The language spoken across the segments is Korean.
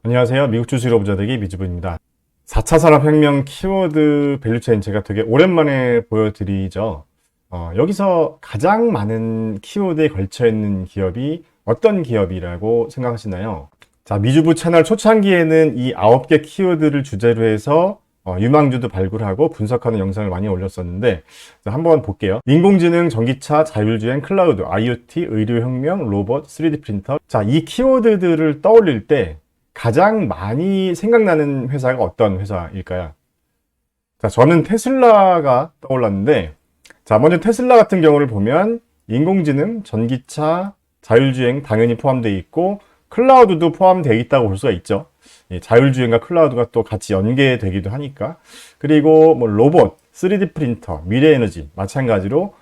안녕하세요. 미국 주식으로 부자 되기 미주부입니다. 4차 산업혁명 키워드 밸류체인 제가 되게 오랜만에 보여드리죠. 여기서 가장 많은 키워드에 걸쳐있는 기업이 어떤 기업이라고 생각하시나요? 자, 미주부 채널 초창기에는 이 9개 키워드를 주제로 해서 유망주도 발굴하고 분석하는 영상을 많이 올렸었는데, 자, 한번 볼게요. 인공지능, 전기차, 자율주행, 클라우드, IoT, 의료혁명, 로봇, 3D 프린터. 자, 이 키워드들을 떠올릴 때 가장 많이 생각나는 회사가 어떤 회사일까요? 자, 저는 테슬라가 떠올랐는데, 자, 먼저 테슬라 같은 경우를 보면 인공지능, 전기차, 자율주행 당연히 포함되어 있고 클라우드도 포함되어 있다고 볼 수가 있죠. 자율주행과 클라우드가 또 같이 연계되기도 하니까. 그리고 뭐 로봇, 3D 프린터, 미래에너지 마찬가지로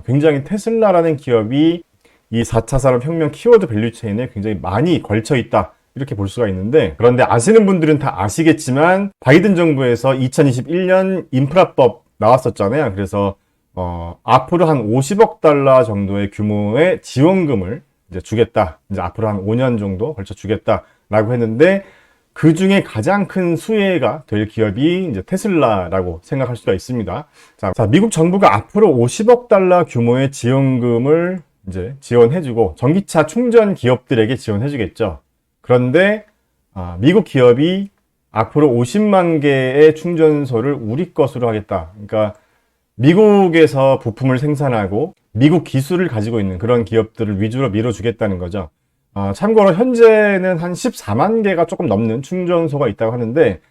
굉장히 테슬라라는 기업이 이 4차 산업혁명 키워드 밸류체인에 굉장히 많이 걸쳐 있다, 이렇게 볼 수가 있는데, 그런데 아시는 분들은 다 아시겠지만 바이든 정부에서 2021년 인프라법 나왔었잖아요. 그래서 앞으로 한 50억 달러 정도의 규모의 지원금을 이제 주겠다. 이제 앞으로 한 5년 정도 걸쳐 주겠다라고 했는데, 그 중에 가장 큰 수혜가 될 기업이 이제 테슬라라고 생각할 수가 있습니다. 자, 미국 정부가 앞으로 50억 달러 규모의 지원금을 이제 지원해주고 전기차 충전 기업들에게 지원해주겠죠. 그런데 미국 기업이 앞으로 50만 개의 충전소를 우리 것으로 하겠다. 그러니까 미국에서 부품을 생산하고 미국 기술을 가지고 있는 그런 기업들을 위주로 밀어주겠다는 거죠. 참고로 현재는 한 14만 개가 조금 넘는 충전소가 있다고 하는데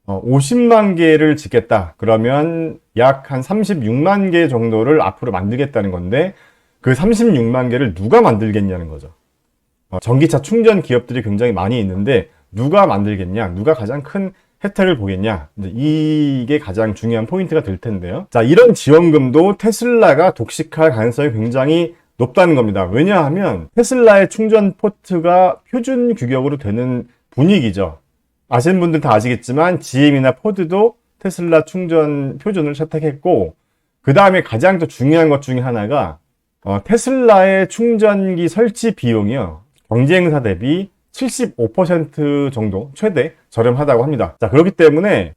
50만 개를 짓겠다. 그러면 약 한 36만 개 정도를 앞으로 만들겠다는 건데, 그 36만 개를 누가 만들겠냐는 거죠. 전기차 충전 기업들이 굉장히 많이 있는데 누가 만들겠냐, 누가 가장 큰 혜택을 보겠냐, 이제 이게 가장 중요한 포인트가 될 텐데요. 자, 이런 지원금도 테슬라가 독식할 가능성이 굉장히 높다는 겁니다. 왜냐하면 테슬라의 충전 포트가 표준 규격으로 되는 분위기죠. 아시는 분들 다 아시겠지만 GM이나 포드도 테슬라 충전 표준을 채택했고, 그 다음에 가장 더 중요한 것 중에 하나가 테슬라의 충전기 설치 비용이요, 경쟁사 대비 75% 정도 최대 저렴하다고 합니다. 자, 그렇기 때문에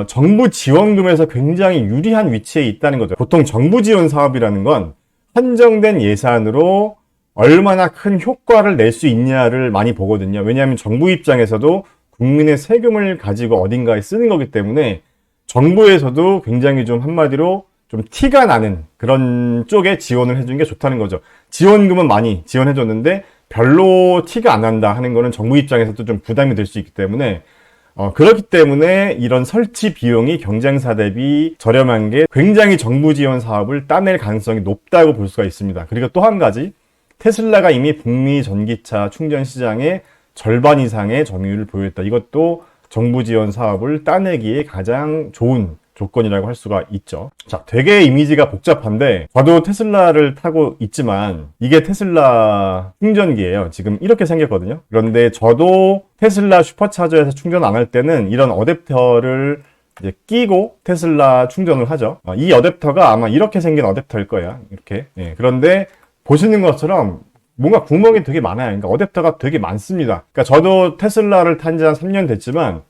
정부 지원금에서 굉장히 유리한 위치에 있다는 거죠. 보통 정부 지원 사업이라는 건 한정된 예산으로 얼마나 큰 효과를 낼 수 있냐를 많이 보거든요. 왜냐하면 정부 입장에서도 국민의 세금을 가지고 어딘가에 쓰는 거기 때문에 정부에서도 굉장히 좀 한마디로 좀 티가 나는 그런 쪽에 지원을 해주는 게 좋다는 거죠. 지원금은 많이 지원해줬는데 별로 티가 안 난다 하는 거는 정부 입장에서도 좀 부담이 될 수 있기 때문에 그렇기 때문에 이런 설치 비용이 경쟁사 대비 저렴한 게 굉장히 정부 지원 사업을 따낼 가능성이 높다고 볼 수가 있습니다. 그리고 또 한 가지, 테슬라가 이미 북미 전기차 충전 시장의 절반 이상의 점유율을 보유했다. 이것도 정부 지원 사업을 따내기에 가장 좋은 조건이라고 할 수가 있죠. 자, 되게 이미지가 복잡한데 저도 테슬라를 타고 있지만 이게 테슬라 충전기예요. 지금 이렇게 생겼거든요. 그런데 저도 테슬라 슈퍼차저에서 충전 안 할 때는 이런 어댑터를 이제 끼고 테슬라 충전을 하죠. 이 어댑터가 아마 이렇게 생긴 어댑터일 거예요. 이렇게. 예, 그런데 보시는 것처럼 뭔가 구멍이 되게 많아요. 그러니까 어댑터가 되게 많습니다. 그러니까 저도 테슬라를 탄 지 한 3년 됐지만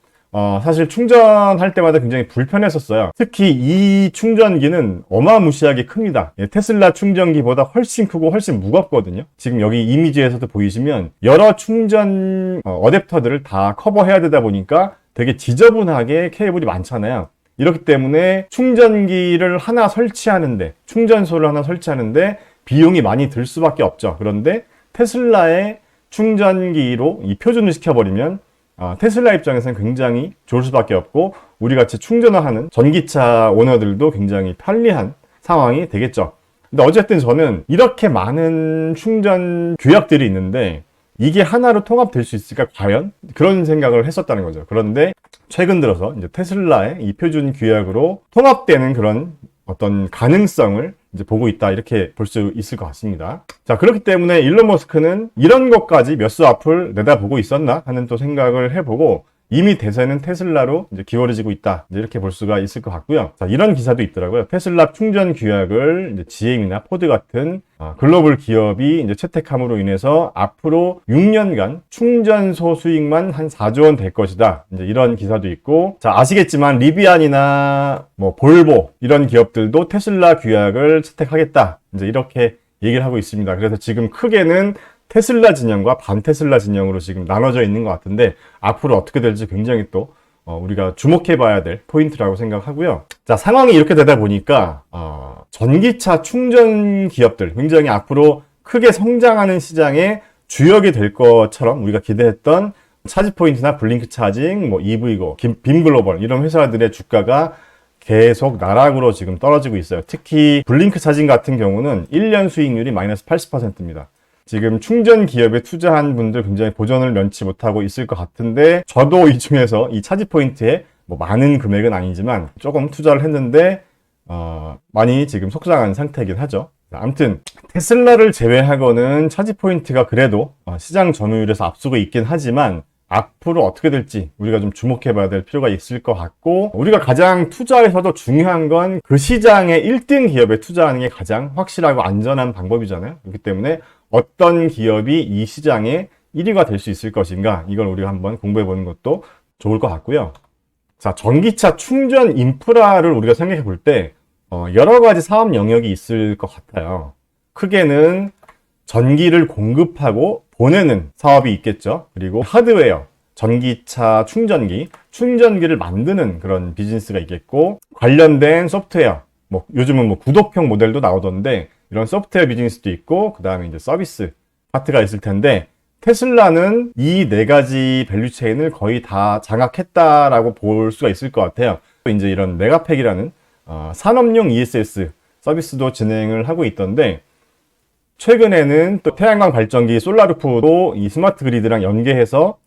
사실 충전할 때마다 굉장히 불편했었어요. 특히 이 충전기는 어마무시하게 큽니다. 테슬라 충전기보다 훨씬 크고 훨씬 무겁거든요. 지금 여기 이미지에서도 보이시면 여러 충전 어댑터들을 다 커버해야 되다 보니까 되게 지저분하게 케이블이 많잖아요. 이렇기 때문에 충전기를 하나 설치하는데, 충전소를 하나 설치하는데 비용이 많이 들 수밖에 없죠. 그런데 테슬라의 충전기로 이 표준을 시켜버리면 테슬라 입장에서는 굉장히 좋을 수밖에 없고, 우리 같이 충전을 하는 전기차 오너들도 굉장히 편리한 상황이 되겠죠. 근데 어쨌든 저는 이렇게 많은 충전 규약들이 있는데 이게 하나로 통합될 수 있을까 과연? 그런 생각을 했었다는 거죠. 그런데 최근 들어서 이제 테슬라의 이 표준 규약으로 통합되는 그런 어떤 가능성을 이제 보고 있다, 이렇게 볼 수 있을 것 같습니다. 자, 그렇기 때문에 일론 머스크는 이런 것까지 몇 수 앞을 내다보고 있었나 하는 또 생각을 해보고, 이미 대세는 테슬라로 이제 기울어지고 있다. 이제 이렇게 볼 수가 있을 것 같고요. 자, 이런 기사도 있더라고요. 테슬라 충전 규약을 이제 GM이나 포드 같은 글로벌 기업이 이제 채택함으로 인해서 앞으로 6년간 충전소 수익만 한 4조 원 될 것이다. 이제 이런 기사도 있고, 자, 아시겠지만 리비안이나 뭐 볼보 이런 기업들도 테슬라 규약을 채택하겠다. 이제 이렇게 얘기를 하고 있습니다. 그래서 지금 크게는 테슬라 진영과 반테슬라 진영으로 지금 나눠져 있는 것 같은데, 앞으로 어떻게 될지 굉장히 또 우리가 주목해 봐야 될 포인트라고 생각하고요. 자, 상황이 이렇게 되다 보니까 전기차 충전 기업들 굉장히 앞으로 크게 성장하는 시장의 주역이 될 것처럼 우리가 기대했던 차지포인트나 블링크 차징, 뭐 EV고, 빔글로벌 이런 회사들의 주가가 계속 나락으로 지금 떨어지고 있어요. 특히 블링크 차징 같은 경우는 1년 수익률이 마이너스 80%입니다. 지금 충전 기업에 투자한 분들 굉장히 보전을 면치 못하고 있을 것 같은데, 저도 이 중에서 이 차지 포인트에 뭐 많은 금액은 아니지만 조금 투자를 했는데 많이 지금 속상한 상태이긴 하죠. 아무튼 테슬라를 제외하고는 차지 포인트가 그래도 시장 점유율에서 앞서고 있긴 하지만, 앞으로 어떻게 될지 우리가 좀 주목해 봐야 될 필요가 있을 것 같고, 우리가 가장 투자에서도 중요한 건 그 시장의 1등 기업에 투자하는 게 가장 확실하고 안전한 방법이잖아요. 그렇기 때문에 어떤 기업이 이 시장의 1위가 될 수 있을 것인가, 이걸 우리가 한번 공부해 보는 것도 좋을 것 같고요. 자, 전기차 충전 인프라를 우리가 생각해 볼 때 여러 가지 사업 영역이 있을 것 같아요. 크게는 전기를 공급하고 보내는 사업이 있겠죠. 그리고 하드웨어, 전기차 충전기를 만드는 그런 비즈니스가 있겠고, 관련된 소프트웨어, 뭐 요즘은 뭐 구독형 모델도 나오던데 이런 소프트웨어 비즈니스도 있고, 그 다음에 이제 서비스 파트가 있을 텐데, 테슬라는 이 네 가지 밸류체인을 거의 다 장악했다라고 볼 수가 있을 것 같아요. 이제 이런 메가팩이라는 산업용 ESS 서비스도 진행을 하고 있던데, 최근에는 또 태양광 발전기 솔라루프도 이 스마트 그리드랑 연계해서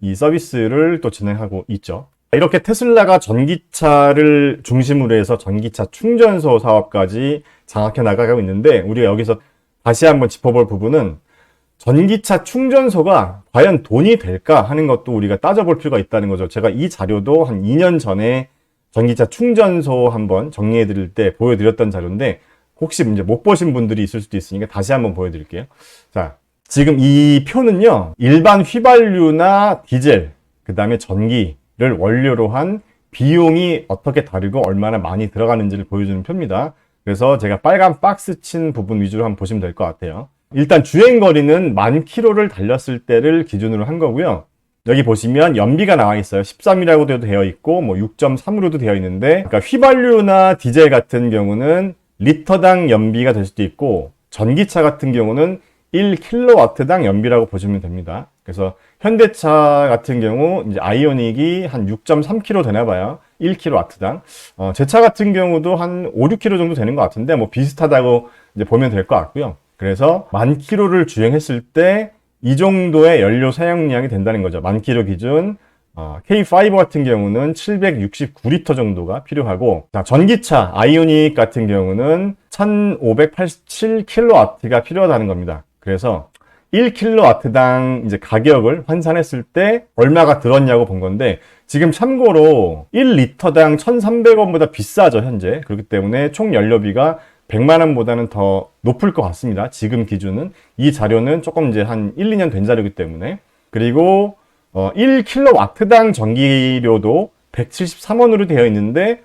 이 서비스를 또 진행하고 있죠. 이렇게 테슬라가 전기차를 중심으로 해서 전기차 충전소 사업까지 장악해 나가고 있는데, 우리가 여기서 다시 한번 짚어볼 부분은 전기차 충전소가 과연 돈이 될까 하는 것도 우리가 따져볼 필요가 있다는 거죠. 제가 이 자료도 한 2년 전에 전기차 충전소 한번 정리해 드릴 때 보여드렸던 자료인데, 혹시 이제 못 보신 분들이 있을 수도 있으니까 다시 한번 보여드릴게요. 자, 지금 이 표는요, 일반 휘발유나 디젤, 그 다음에 전기를 원료로 한 비용이 어떻게 다르고 얼마나 많이 들어가는지를 보여주는 표입니다. 그래서 제가 빨간 박스 친 부분 위주로 한번 보시면 될 것 같아요. 일단 주행거리는 10,000km를 달렸을 때를 기준으로 한 거고요. 여기 보시면 연비가 나와 있어요. 13이라고도 되어 있고, 뭐 6.3으로도 되어 있는데, 그러니까 휘발유나 디젤 같은 경우는 리터당 연비가 될 수도 있고, 전기차 같은 경우는 1kW당 연비라고 보시면 됩니다. 그래서 현대차 같은 경우 이제 아이오닉이 한 6.3kg 되나 봐요. 1kW당. 제 차 같은 경우도 한 5, 6kg 정도 되는 것 같은데, 뭐 비슷하다고 이제 보면 될 것 같고요. 그래서 10,000km를 주행했을 때 이 정도의 연료 사용량이 된다는 거죠. 10,000km 기준. K5 같은 경우는 769리터 정도가 필요하고, 자, 전기차 아이오닉 같은 경우는 1587kW가 필요하다는 겁니다. 그래서 1kW당 이제 가격을 환산했을 때 얼마가 들었냐고 본 건데, 지금 참고로 1리터당 1,300원보다 비싸죠, 현재. 그렇기 때문에 총 연료비가 100만 원보다는 더 높을 것 같습니다. 지금 기준은. 이 자료는 조금 이제 한 1, 2년 된 자료이기 때문에. 그리고 1kW당 전기료도 173원으로 되어 있는데,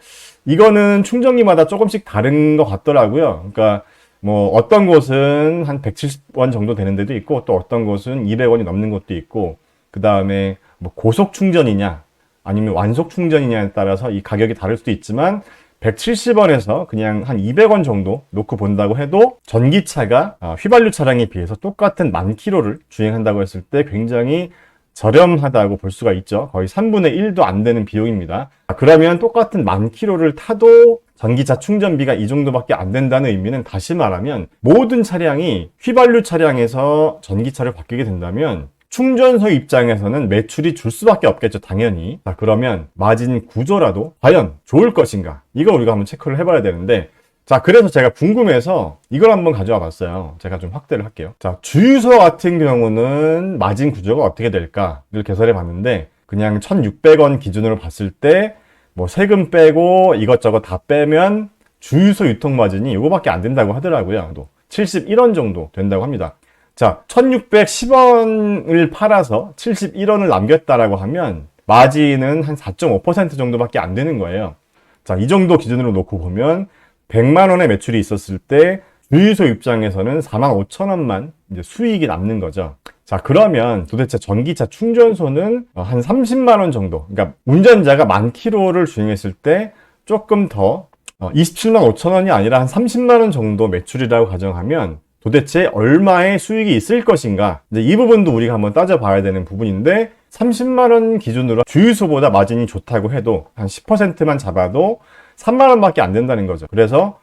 이거는 충전기마다 조금씩 다른 것 같더라고요. 그러니까 뭐 어떤 곳은 한 170원 정도 되는 데도 있고, 또 어떤 곳은 200원이 넘는 것도 있고, 그 다음에 뭐 고속 충전이냐 아니면 완속 충전이냐에 따라서 이 가격이 다를 수도 있지만, 170원에서 그냥 한 200원 정도 놓고 본다고 해도 전기차가 휘발유 차량에 비해서 똑같은 10,000km를 주행한다고 했을 때 굉장히 저렴하다고 볼 수가 있죠. 거의 3분의 1도 안 되는 비용입니다. 그러면 똑같은 10,000km를 타도 전기차 충전비가 이 정도밖에 안 된다는 의미는, 다시 말하면 모든 차량이 휘발유 차량에서 전기차를 바뀌게 된다면 충전소 입장에서는 매출이 줄 수밖에 없겠죠, 당연히. 자, 그러면 마진 구조라도 과연 좋을 것인가? 이거 우리가 한번 체크를 해봐야 되는데, 자, 그래서 제가 궁금해서 이걸 한번 가져와 봤어요. 제가 좀 확대를 할게요. 자, 주유소 같은 경우는 마진 구조가 어떻게 될까를 개설해 봤는데, 그냥 1,600원 기준으로 봤을 때 뭐 세금 빼고 이것저것 다 빼면 주유소 유통 마진이 이거밖에 안 된다고 하더라고요. 또 71원 정도 된다고 합니다. 자, 1,610원을 팔아서 71원을 남겼다라고 하면 마진은 한 4.5% 정도밖에 안 되는 거예요. 자, 이 정도 기준으로 놓고 보면 100만 원의 매출이 있었을 때 주유소 입장에서는 45,000원만 이제 수익이 남는 거죠. 자, 그러면 도대체 전기차 충전소는 한 30만 원 정도, 그러니까 운전자가 10,000km를 주행했을 때 조금 더 27만 5천 원이 아니라 한 30만 원 정도 매출이라고 가정하면 도대체 얼마의 수익이 있을 것인가? 이제 이 부분도 우리가 한번 따져봐야 되는 부분인데 30만 원 기준으로 주유소보다 마진이 좋다고 해도 한 10%만 잡아도 3만 원밖에 안 된다는 거죠. 그래서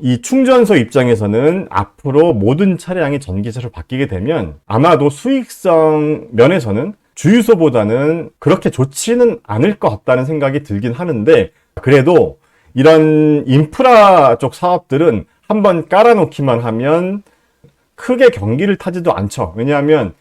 이 충전소 입장에서는 앞으로 모든 차량이 전기차로 바뀌게 되면 아마도 수익성 면에서는 주유소보다는 그렇게 좋지는 않을 것 같다는 생각이 들긴 하는데, 그래도 이런 인프라 쪽 사업들은 한번 깔아놓기만 하면 크게 경기를 타지도 않죠. 왜냐하면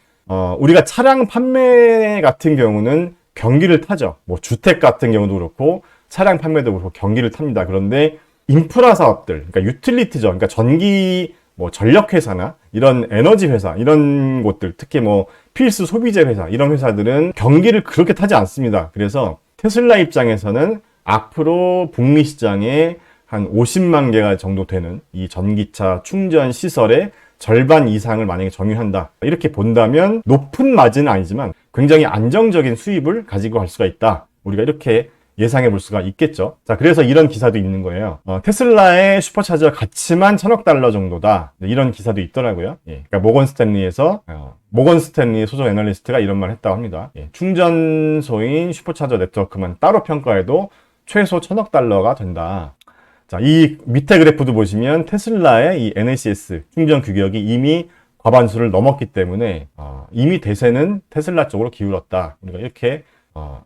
우리가 차량 판매 같은 경우는 경기를 타죠. 뭐 주택 같은 경우도 그렇고 차량 판매도 그렇고 경기를 탑니다. 그런데 인프라 사업들, 그러니까 유틸리티죠. 그러니까 전기, 뭐 전력회사나 이런 에너지 회사, 이런 곳들, 특히 뭐 필수 소비재 회사, 이런 회사들은 경기를 그렇게 타지 않습니다. 그래서 테슬라 입장에서는 앞으로 북미 시장에 한 50만 개가 정도 되는 이 전기차 충전 시설의 절반 이상을 만약에 점유한다, 이렇게 본다면 높은 마진은 아니지만 굉장히 안정적인 수입을 가지고 갈 수가 있다. 우리가 이렇게 예상해 볼 수가 있겠죠. 자, 그래서 이런 기사도 있는 거예요. 테슬라의 슈퍼차저 가치만 1,000억 달러 정도다. 이런 기사도 있더라고요. 예, 그러니까 모건 스탠리 소속 애널리스트가 이런 말을 했다고 합니다. 예, 충전소인 슈퍼차저 네트워크만 따로 평가해도 최소 1,000억 달러가 된다. 자, 이 밑에 그래프도 보시면 테슬라의 이 NACS 충전 규격이 이미 과반수를 넘었기 때문에 이미 대세는 테슬라 쪽으로 기울었다. 우리가 이렇게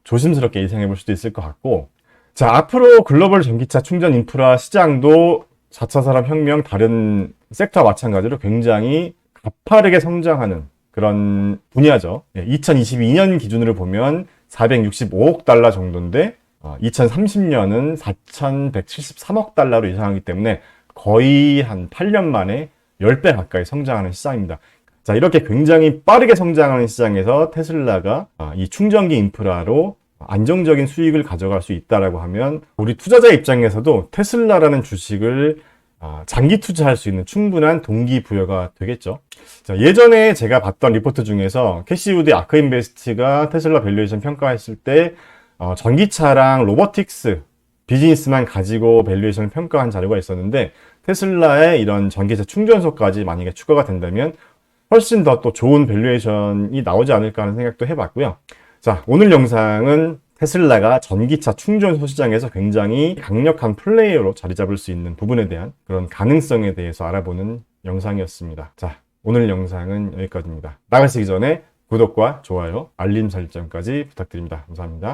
조심스럽게 예상해 볼 수도 있을 것 같고, 자, 앞으로 글로벌 전기차 충전 인프라 시장도 4차 산업혁명 다른 섹터와 마찬가지로 굉장히 가파르게 성장하는 그런 분야죠. 2022년 기준으로 보면 465억 달러 정도인데 2030년은 4,173억 달러로 예상하기 때문에 거의 한 8년 만에 10배 가까이 성장하는 시장입니다. 자, 이렇게 굉장히 빠르게 성장하는 시장에서 테슬라가 이 충전기 인프라로 안정적인 수익을 가져갈 수 있다라고 하면 우리 투자자 입장에서도 테슬라라는 주식을 장기 투자할 수 있는 충분한 동기부여가 되겠죠. 자, 예전에 제가 봤던 리포트 중에서 캐시우드 아크인베스트가 테슬라 밸류에이션 평가했을 때 전기차랑 로보틱스 비즈니스만 가지고 밸류에이션을 평가한 자료가 있었는데, 테슬라의 이런 전기차 충전소까지 만약에 추가가 된다면 훨씬 더 또 좋은 밸류에이션이 나오지 않을까 하는 생각도 해봤고요. 자, 오늘 영상은 테슬라가 전기차 충전소 시장에서 굉장히 강력한 플레이어로 자리 잡을 수 있는 부분에 대한 그런 가능성에 대해서 알아보는 영상이었습니다. 자, 오늘 영상은 여기까지입니다. 나가시기 전에 구독과 좋아요, 알림 설정까지 부탁드립니다. 감사합니다.